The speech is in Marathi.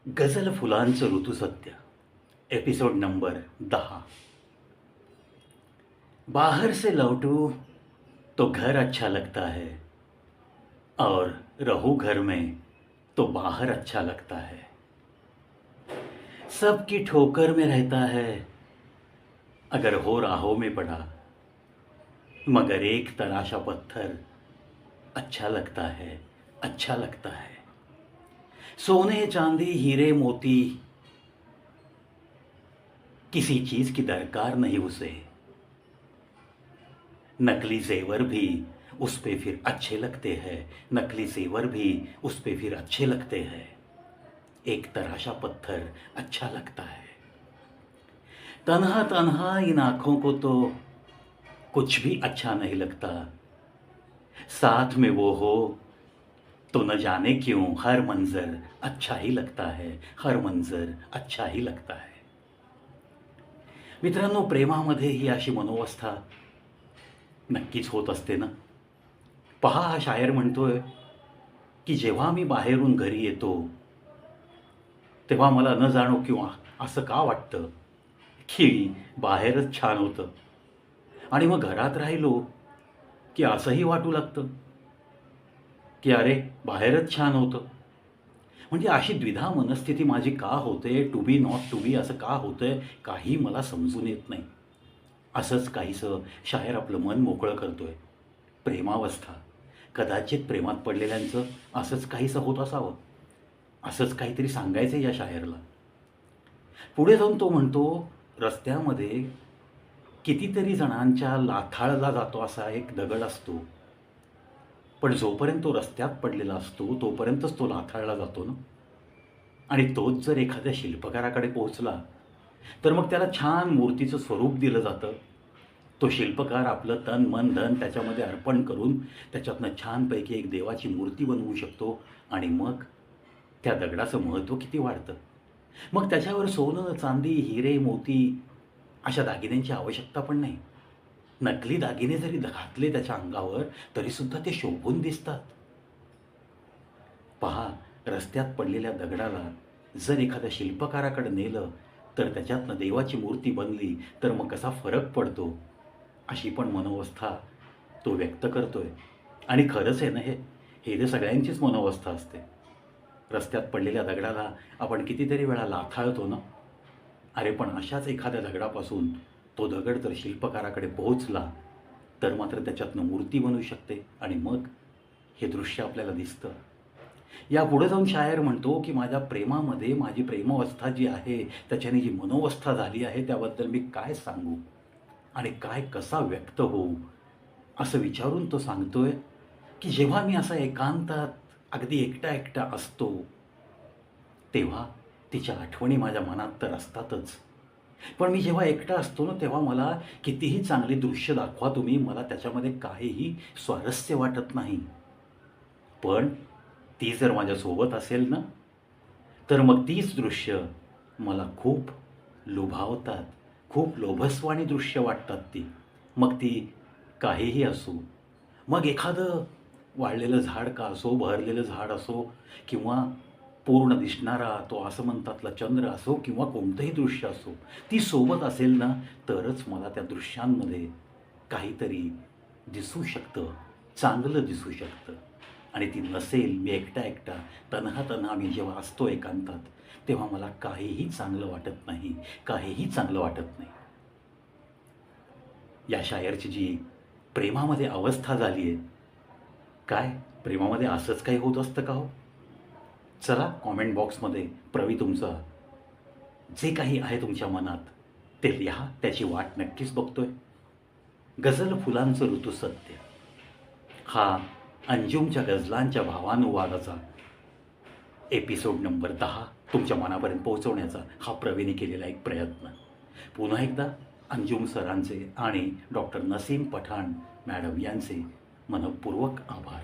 गजल फुलांचं ऋतू सत्य एपिसोड नंबर 10। बाहर से लौटूं तो घर अच्छा लगता है और रहूं घर में तो बाहर अच्छा लगता है। सबकी ठोकर में रहता है अगर हो राहों में पड़ा, मगर एक तराशा पत्थर अच्छा लगता है, अच्छा लगता है। सोने चांदी हीरे मोती किसी चीज की दरकार नहीं उसे। नकली जेवर भी उस पे फिर अच्छे लगते हैं, नकली जेवर भी उस पे फिर अच्छे लगते हैं। एक तराशा पत्थर अच्छा लगता है। तन्हा तन्हा इन आंखों को तो कुछ भी अच्छा नहीं लगता। साथ में वो हो तो न जाने क्यों हर मंजर अच्छा ही लगता है, हर मंजर अच्छा ही लगता है। मित्रांनो, प्रेमामध्ये ही अशी मनोवस्था नक्कीच होत असते ना. पहा, हा शायर म्हणतोय की जेव्हा मी बाहेरून घरी येतो तेव्हा मला न जाणो किंवा असं का वाटतं की बाहेरच छान होतं, आणि मग घरात राहिलो की असंही वाटू लागतं की अरे बाहेरच छान होतं. म्हणजे अशी द्विधा मनस्थिती माझी का होते, to be not to be असं का होतंय, काही मला समजून येत नाही. असंच काहीसं शायर आपलं मन मोकळं करतोय. प्रेमावस्था, कदाचित प्रेमात पडलेल्यांचं असंच काहीसं होत असावं, असंच काहीतरी सांगायचं या शायरला. पुढे जाऊन तो म्हणतो, रस्त्यामध्ये कितीतरी जणांच्या लाथाळला जातो असा एक दगड असतो, पण जोपर्यंत तो रस्त्यात पडलेला असतो तोपर्यंतच तो लाथाळला जातो ना. आणि तोच जर एखाद्या शिल्पकाराकडे पोहोचला तर मग त्याला छान मूर्तीचं स्वरूप दिलं जातं. तो शिल्पकार आपलं तन मन धन त्याच्यामध्ये अर्पण करून त्याच्यातनं छानपैकी एक देवाची मूर्ती बनवू शकतो, आणि मग त्या दगडाचं महत्त्व किती वाढतं. मग त्याच्यावर सोनं चांदी हिरे मोती अशा दागिन्यांची आवश्यकता पण नाही. नकली दागिने जरी घातले त्याच्या अंगावर तरीसुद्धा ते शोभून दिसतात. पहा, रस्त्यात पडलेल्या दगडाला जर एखाद्या शिल्पकाराकडे नेलं तर त्याच्यातनं देवाची मूर्ती बनली तर मग कसा फरक पडतो, अशी पण मनोवस्था तो व्यक्त करतोय. आणि खरंच आहे ना, हे तर सगळ्यांचीच मनोवस्था असते. रस्त्यात पडलेल्या दगडाला आपण कितीतरी वेळा लाथाळतो ना. अरे पण अशाच एखाद्या दगडापासून तो दगड जर शिल्पकाराकडे पोहोचला तर मात्र त्याच्यातनं मूर्ती बनू शकते, आणि मग हे दृश्य आपल्याला दिसतं. या पुढे जाऊन शायर म्हणतो की माझ्या प्रेमामध्ये माझी प्रेमावस्था जी आहे त्याच्याने जी मनोवस्था झाली आहे त्याबद्दल मी काय सांगू आणि काय कसा व्यक्त होऊ, असं विचारून तो सांगतोय की जेव्हा मी असा एकांतात अगदी एकटा एकटा असतो तेव्हा तिच्या आठवणी माझ्या मनात तर असतातच, पण मी जेव्हा एकटा असतो ना तेव्हा मला कितीही चांगली दृश्य दाखवा तुम्ही, मला त्याच्यामध्ये काहीही स्वारस्य वाटत नाही. पण ती जर माझ्यासोबत असेल ना तर मग तीच दृश्य मला खूप लुभावतात, खूप लोभस्वाणी दृश्य वाटतात ती. मग ती काहीही असो, मग एखादं वाळलेलं झाड का असो, बहरलेलं झाड असो, किंवा पूर्ण दिसणारा तो असं म्हणतातला चंद्र असो, किंवा कोणतंही दृश्य असो, ती सोबत असेल ना तरच मला त्या दृश्यांमध्ये काहीतरी दिसू शकतं, चांगलं दिसू शकतं. आणि ती नसेल, मी एकटा एकटा तन्हा तन्हा मी जेव्हा असतो एकांतात तेव्हा मला काहीही चांगलं वाटत नाही, काहीही चांगलं वाटत नाही. या शायरची जी प्रेमामध्ये अवस्था झाली आहे, काय प्रेमामध्ये असंच काही होत असतं का हो? चला कॉमेंट बॉक्समध्ये तुमचा जे काही आहे तुमच्या मनात ते लिहा, त्याची वाट नक्कीच बघतोय. गझल फुलांचं ऋतू सत्य हा अंजुमच्या गझलांच्या भावानुवादाचा एपिसोड नंबर 10 तुमच्या मनापर्यंत पोहोचवण्याचा हा प्रवीणी केलेला एक प्रयत्न. पुन्हा एकदा अंजुम सरांचे आणि डॉक्टर नसीम पठाण मॅडम यांचे मनपूर्वक आभार.